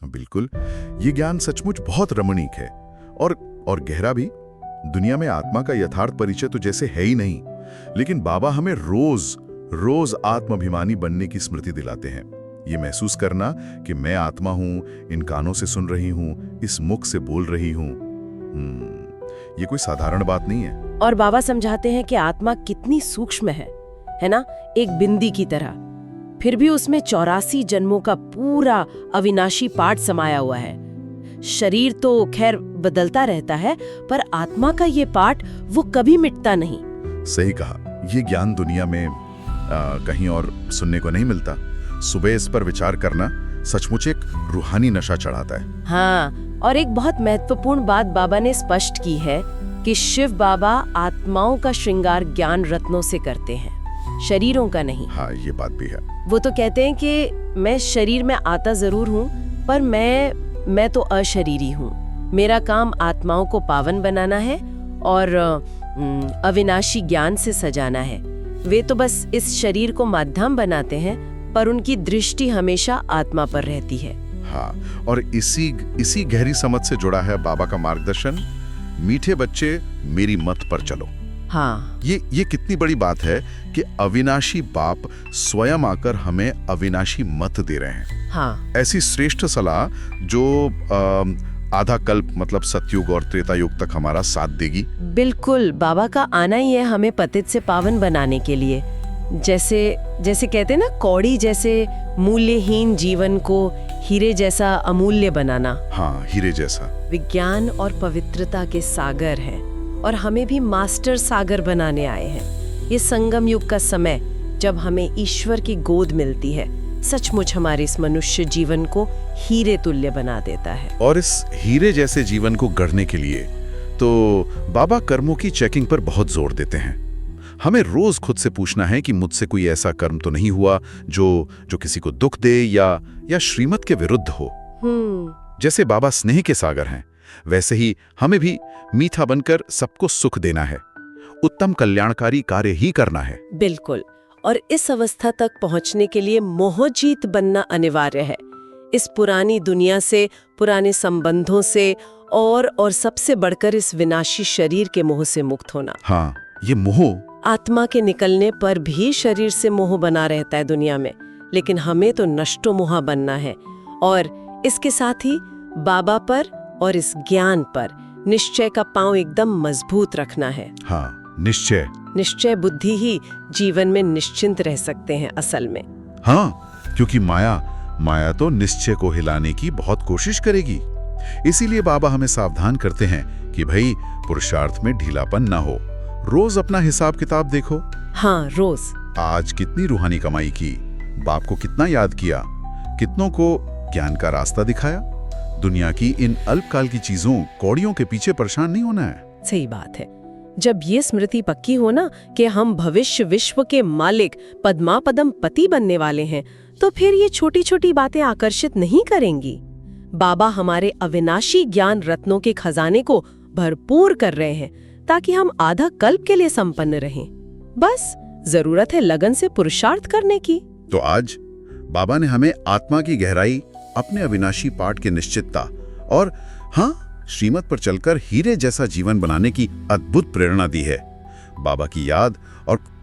बिल्कुल, ये ज्ञान सचमुच बहुत रमणीक है और गहरा भी। दुनिया में आत्मा का यथार्थ परिचय तो जैसे है ही नहीं, लेकिन बाबा हमें रोज रोज आत्माभिमानी बनने की स्मृति दिलाते हैं। ये महसूस करना कि मैं आत्मा हूं, इन कानों से सुन रही हूं, इस मुख से बोल रही हूं, ये कोई साधारण बात नहीं है। और बाबा समझाते हैं कि आत्मा कितनी सूक्ष्म है ना, एक बिंदी की तरह। फिर भी उसमें 84 जन्मों का पूरा अविनाशी पाठ समाया हुआ है। शरीर तो खैर बदलता रहता है, पर आत्मा का ये पाठ वो कभी मिटता नहीं। सही कहा, ये ज्ञान दुनिया में कहीं और सुनने को नहीं मिलता। सुबह इस पर विचार करना सचमुच एक रूहानी नशा चढ़ाता है। हाँ, और एक बहुत महत्वपूर्ण बात बाबा ने स्पष्ट की है कि शिव बाबा आत्माओं का श्रृंगार ज्ञान रत्नों से करते हैं, शरीरों का नहीं। हाँ, ये बात भी है। वो तो कहते हैं कि मैं शरीर में आता जरूर हूँ, पर मैं तो अशरीरी हूँ। मेरा काम आत्माओं को पावन बनाना है और अविनाशी ज्ञान से सजाना है। वे तो बस इस शरीर को माध्यम बनाते हैं, पर उनकी दृष्टि हमेशा आत्मा पर रहती है। हाँ, और इसी गहरी समझ से जुड़ा है बाबा का मार्गदर्शन, मीठे बच्चे मेरी मत पर चलो। हाँ, ये कितनी बड़ी बात है कि अविनाशी बाप स्वयं आकर हमें अविनाशी मत दे रहे हैं। हाँ, ऐसी श्रेष्ठ सलाह जो आधा कल्प मतलब सतयुग और त्रेता युग तक हमारा साथ देगी। बिल्कुल, बाबा का आना ही है हमें पतित से पावन बनाने के लिए। जैसे कहते हैं ना, कौड़ी जैसे मूल्यहीन जीवन को हीरे जैसा अमूल्य बनाना। हाँ, हीरे जैसा। विज्ञान और पवित्रता के सागर हैं और हमें भी मास्टर सागर बनाने आए हैं। ये संगम युग का समय, जब हमें ईश्वर की गोद मिलती है, सचमुच हमारे इस मनुष्य जीवन को हीरे तुल्य बना देता है। और इस हीरे जैसे जीवन को गढ़ने के लिए तो बाबा कर्मों की चेकिंग पर बहुत जोर देते हैं। हमें रोज खुद से पूछना है कि मुझसे कोई ऐसा कर्म तो नहीं हुआ जो किसी को दुख दे या श्रीमत के विरुद्ध हो। जैसे बाबा स्नेह के सागर हैं, वैसे ही हमें भी मीठा बनकर सबको सुख देना है, उत्तम कल्याणकारी कार्य ही करना है। बिल्कुल, और इस अवस्था तक पहुंचने के लिए मोहजीत बनना अनिवार्य है। इस पुरानी दुनिया से, पुराने संबंधों से और सबसे बढ़कर इस विनाशी शरीर के मोह से मुक्त होना। हाँ, ये मोह आत्मा के निकलने पर भी शरीर से मोह बना रहता है दुनिया में, लेकिन हमें तो नष्टो मोहा बनना है। और इसके साथ ही बाबा पर और इस ज्ञान पर निश्चय का पांव एकदम मजबूत रखना है। हाँ, निश्चय बुद्धि ही जीवन में निश्चिंत रह सकते हैं असल में। हाँ, क्योंकि माया तो निश्चय को हिलाने की बहुत कोशिश करेगी। इसीलिए बाबा हमें सावधान करते हैं कि भाई पुरुषार्थ में ढीलापन ना हो। रोज अपना हिसाब किताब देखो। हाँ, रोज। आज कितनी रूहानी कमाई की, बाप को कितना याद किया, कितनों को ज्ञान का रास्ता दिखाया। दुनिया की इन अल्पकाल की चीजों, कौड़ियों के पीछे परेशान नहीं होना है। सही बात है। जब ये स्मृति पक्की हो ना कि हम भविष्य विश्व के मालिक पद्मापदम पति बनने वाले हैं, तो फिर ये छोटी छोटी बातें आकर्षित नहीं करेंगी। बाबा हमारे अविनाशी ज्ञान रत्नों के खजाने को भरपूर कर रहे हैं, ताकि हम आधा कल्प के लिए संपन्न रहें। बस जरूरत है लगन से पुरुषार्थ करने की। तो आज बाबा ने हमें आत्मा की गहराई, अपने अविनाशी पाठ की निश्चितता और हाँ, श्रीमत पर चलकर हीरे जैसा जीवन बनाने की अद्भुत प्रेरणा दी है। बाबा की याद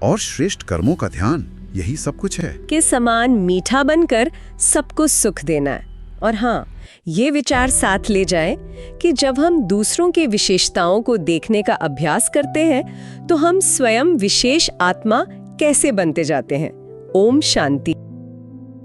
और श्रेष्ठ कर्मों का ध्यान, यही सब कुछ है कि समान मीठा बनकर सबको सुख देना है। और हाँ, ये विचार साथ ले जाए कि जब हम दूसरों के विशेषताओं को देखने का अभ्यास करते हैं, तो हम स्वयं विशेष आत्मा कैसे बनते जाते हैं। ओम शांति।